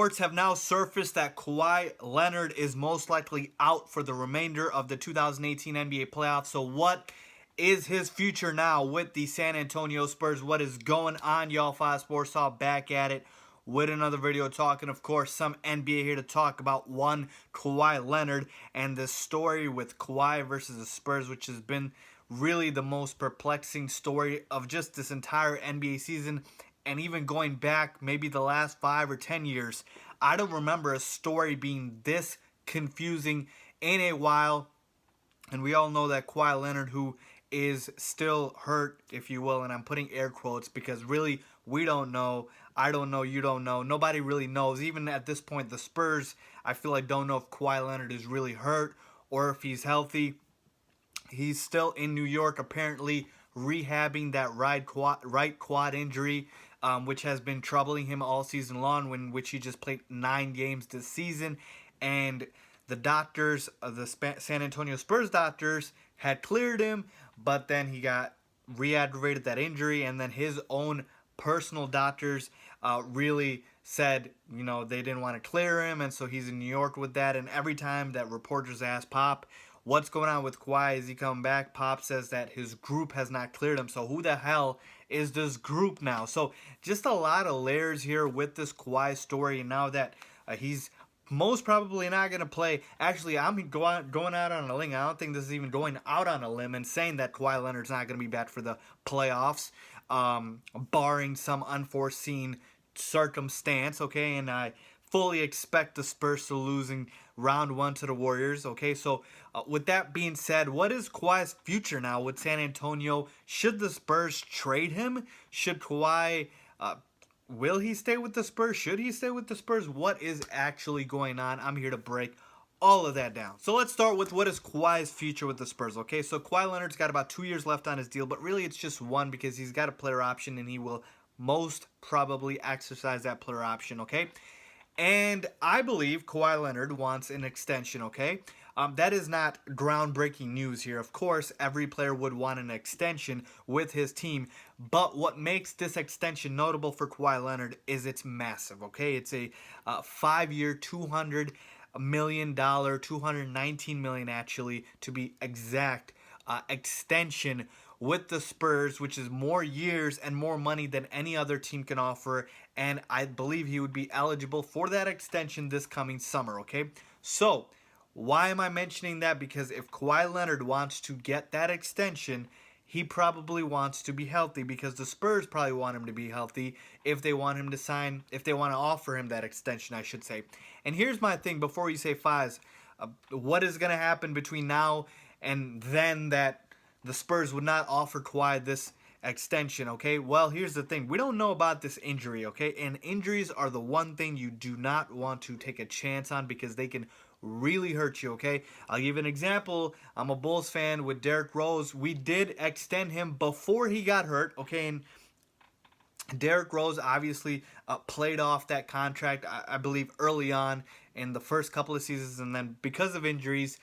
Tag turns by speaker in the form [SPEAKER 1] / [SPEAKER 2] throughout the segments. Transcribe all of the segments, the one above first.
[SPEAKER 1] reports have now surfaced that Kawhi Leonard is most likely out for the remainder of the 2018 NBA playoffs. So what is his future now with the San Antonio Spurs? What is going on, y'all? 5 Sports Talk back at it with another video talking, of course, some NBA here to talk about one, Kawhi Leonard, and this story with Kawhi versus the Spurs, which has been really the most perplexing story of just this entire NBA season. And even going back maybe the last 5 or 10 years, I don't remember a story being this confusing in a while. And we all know that Kawhi Leonard, who is still hurt, if you will, and I'm putting air quotes because really we don't know. I don't know, you don't know. Nobody really knows. Even at this point, the Spurs, I feel like don't know if Kawhi Leonard is really hurt or if he's healthy. He's still in New York, apparently rehabbing that right quad injury, which has been troubling him all season long, which he just played 9 games this season. And the doctors, the San Antonio Spurs doctors, had cleared him, but then he got re-aggravated that injury, and then his own personal doctors really said, you know, they didn't want to clear him, and so he's in New York with that. And every time that reporters ask Pop, what's going on with Kawhi? Is he coming back? Pop says that his group has not cleared him. So who the hell is this group now? So just a lot of layers here with this Kawhi story. And now that he's most probably not going to play. Actually, I'm going out on a limb. I don't think this is even going out on a limb and saying that Kawhi Leonard's not going to be back for the playoffs, barring some unforeseen circumstance, okay? And I fully expect the Spurs to losing round 1 to the Warriors, okay? So with that being said, what is Kawhi's future now with San Antonio? Should the Spurs trade him? Should Kawhi, will he stay with the Spurs? Should he stay with the Spurs? What is actually going on? I'm here to break all of that down. So let's start with what is Kawhi's future with the Spurs, okay? So Kawhi Leonard's got about 2 years left on his deal, but really it's just 1 because he's got a player option and he will most probably exercise that player option, okay? And I believe Kawhi Leonard wants an extension, okay? That is not groundbreaking news here. Of course, every player would want an extension with his team. But what makes this extension notable for Kawhi Leonard is it's massive, okay? It's a 5-year, $200 million, $219 million actually, to be exact, extension with the Spurs, which is more years and more money than any other team can offer. And I believe he would be eligible for that extension this coming summer, okay? So, why am I mentioning that? Because if Kawhi Leonard wants to get that extension, he probably wants to be healthy, because the Spurs probably want him to be healthy if they want him to sign, if they want to offer him that extension, I should say. And here's my thing before you say Fiz, what is going to happen between now and then that the Spurs would not offer Kawhi this extension, okay? Well, here's the thing. We don't know about this injury, okay? And injuries are the one thing you do not want to take a chance on because they can really hurt you, okay? I'll give an example. I'm a Bulls fan with Derrick Rose. We did extend him before he got hurt, okay? And Derrick Rose obviously played off that contract, I believe, early on in the first couple of seasons. And then because of injuries,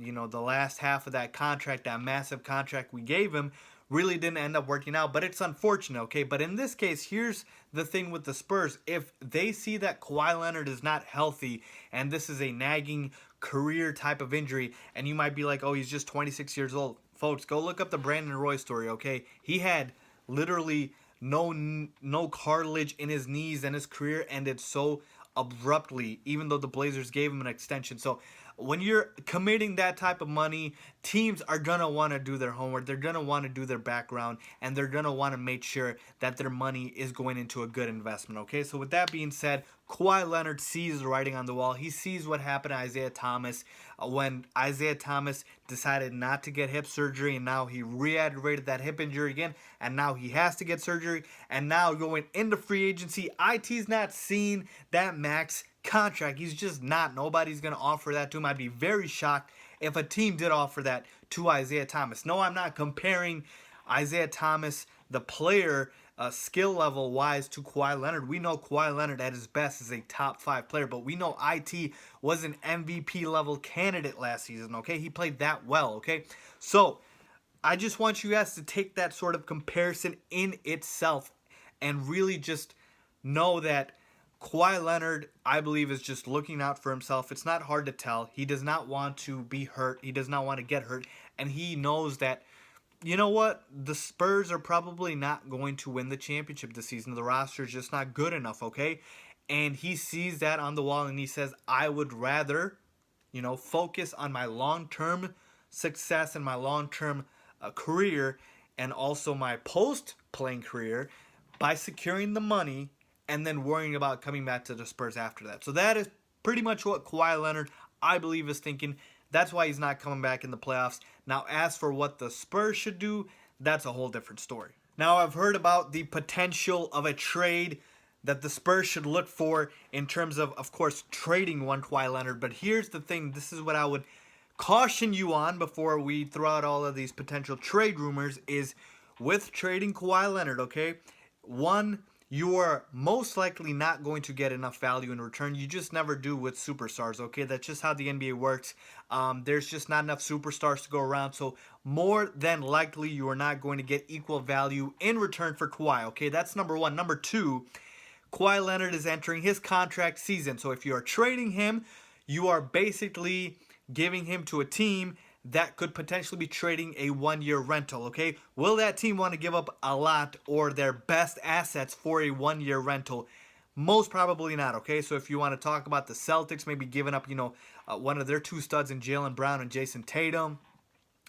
[SPEAKER 1] you know, the last half of that contract, that massive contract we gave him, really didn't end up working out. But it's unfortunate, okay? But in this case, here's the thing with the Spurs. If they see that Kawhi Leonard is not healthy and this is a nagging career type of injury, and you might be like, oh, he's just 26 years old. Folks, go look up the Brandon Roy story, okay? He had literally no cartilage in his knees, and his career ended so abruptly, even though the Blazers gave him an extension. So when you're committing that type of money, teams are going to want to do their homework. They're going to want to do their background, and they're going to want to make sure that their money is going into a good investment, okay? So with that being said, Kawhi Leonard sees the writing on the wall. He sees what happened to Isaiah Thomas when Isaiah Thomas decided not to get hip surgery, and now he re-aggravated that hip injury again, and now he has to get surgery. And now going into free agency, IT's not seeing that max contract. He's just not. Nobody's going to offer that to him. I'd be very shocked if a team did offer that to Isaiah Thomas. No, I'm not comparing Isaiah Thomas, the player, skill level wise, to Kawhi Leonard. We know Kawhi Leonard at his best is a top 5 player, but we know IT was an MVP level candidate last season, okay? He played that well, okay? So I just want you guys to take that sort of comparison in itself and really just know that Kawhi Leonard, I believe, is just looking out for himself. It's not hard to tell. He does not want to be hurt. He does not want to get hurt. And he knows that, you know what? The Spurs are probably not going to win the championship this season. The roster is just not good enough, okay? And he sees that on the wall and he says, I would rather, focus on my long-term success and my long-term career and also my post-playing career by securing the money and then worrying about coming back to the Spurs after that. So that is pretty much what Kawhi Leonard, I believe, is thinking. That's why he's not coming back in the playoffs. Now, as for what the Spurs should do, that's a whole different story. Now, I've heard about the potential of a trade that the Spurs should look for in terms of course, trading one Kawhi Leonard. But here's the thing. This is what I would caution you on before we throw out all of these potential trade rumors is with trading Kawhi Leonard, okay? One, you are most likely not going to get enough value in return. You just never do with superstars, okay? That's just how the NBA works. There's just not enough superstars to go around. So more than likely, you are not going to get equal value in return for Kawhi, okay? That's number one. Number two, Kawhi Leonard is entering his contract season. So if you are trading him, you are basically giving him to a team that could potentially be trading a one-year rental, okay? Will that team want to give up a lot or their best assets for a one-year rental? Most probably not, okay? So if you want to talk about the Celtics maybe giving up, one of their two studs in Jaylen Brown and Jason Tatum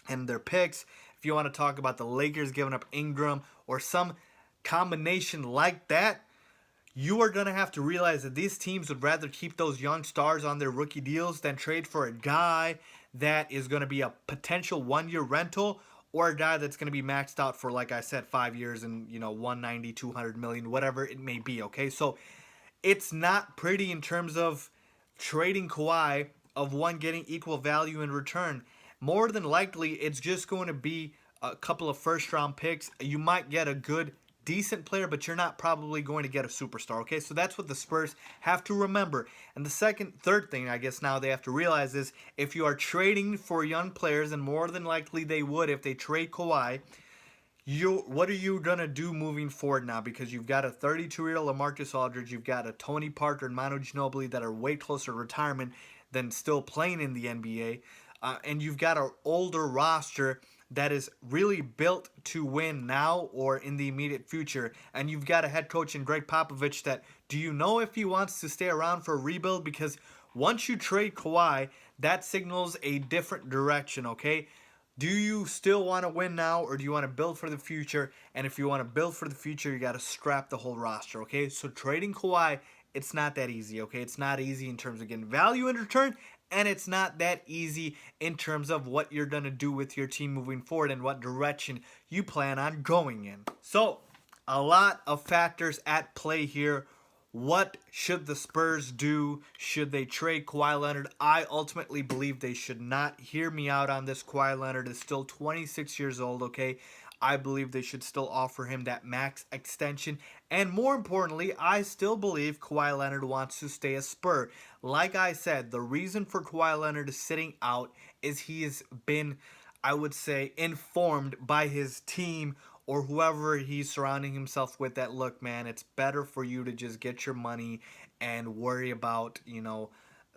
[SPEAKER 1] and their picks, if you want to talk about the Lakers giving up Ingram or some combination like that, you are going to have to realize that these teams would rather keep those young stars on their rookie deals than trade for a guy that is going to be a potential one-year rental or a guy that's going to be maxed out for, like I said, 5 years and, 190, 200 million, whatever it may be, okay? So it's not pretty in terms of trading Kawhi of one getting equal value in return. More than likely, it's just going to be a couple of first-round picks. You might get a good decent player, but you're not probably going to get a superstar, okay? So that's what the Spurs have to remember. And the third thing, I guess now they have to realize is if you are trading for young players, and more than likely they would if they trade Kawhi, what are you going to do moving forward now? Because you've got a 32-year-old LaMarcus Aldridge, you've got a Tony Parker and Manu Ginobili that are way closer to retirement than still playing in the NBA, and you've got an older roster that is really built to win now or in the immediate future. And you've got a head coach in Greg Popovich that, do you know if he wants to stay around for a rebuild? Because once you trade Kawhi, that signals a different direction, okay? Do you still want to win now or do you want to build for the future? And if you want to build for the future, you got to scrap the whole roster, okay? So trading Kawhi, it's not that easy, okay? It's not easy in terms of getting value in return, and it's not that easy in terms of what you're going to do with your team moving forward and what direction you plan on going in. So, a lot of factors at play here. What should the Spurs do? Should they trade Kawhi Leonard? I ultimately believe they should not. Hear me out on this. Kawhi Leonard is still 26 years old, okay? I believe they should still offer him that max extension. And more importantly, I still believe Kawhi Leonard wants to stay a Spur. Like I said, the reason for Kawhi Leonard sitting out is he has been, I would say, informed by his team or whoever he's surrounding himself with that, look, man, it's better for you to just get your money and worry about,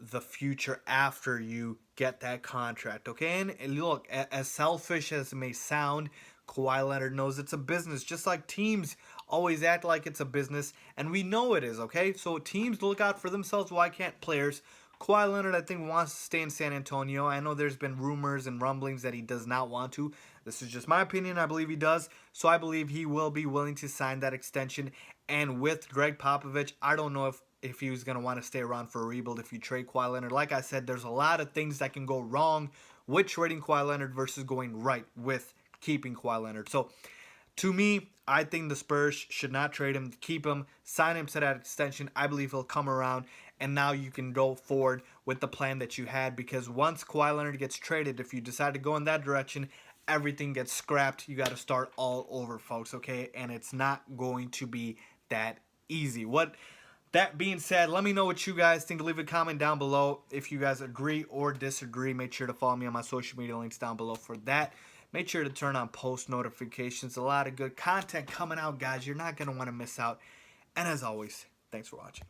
[SPEAKER 1] the future after you get that contract, okay? And look, as selfish as it may sound, Kawhi Leonard knows it's a business, just like teams always act like it's a business, and we know it is, okay? So teams look out for themselves. Why can't players? Kawhi Leonard, I think, wants to stay in San Antonio. I know there's been rumors and rumblings that he does not want to. This is just my opinion. I believe he does. So I believe he will be willing to sign that extension. And with Greg Popovich, I don't know if he was going to want to stay around for a rebuild if you trade Kawhi Leonard. Like I said, there's a lot of things that can go wrong with trading Kawhi Leonard versus going right with keeping Kawhi Leonard. So, to me, I think the Spurs should not trade him, keep him, sign him to that extension. I believe he'll come around, and now you can go forward with the plan that you had, because once Kawhi Leonard gets traded, if you decide to go in that direction, everything gets scrapped. You got to start all over, folks, okay? And it's not going to be that easy. That being said, let me know what you guys think. Leave a comment down below if you guys agree or disagree. Make sure to follow me on my social media links down below for that. Make sure to turn on post notifications. A lot of good content coming out, guys. You're not going to want to miss out. And as always, thanks for watching.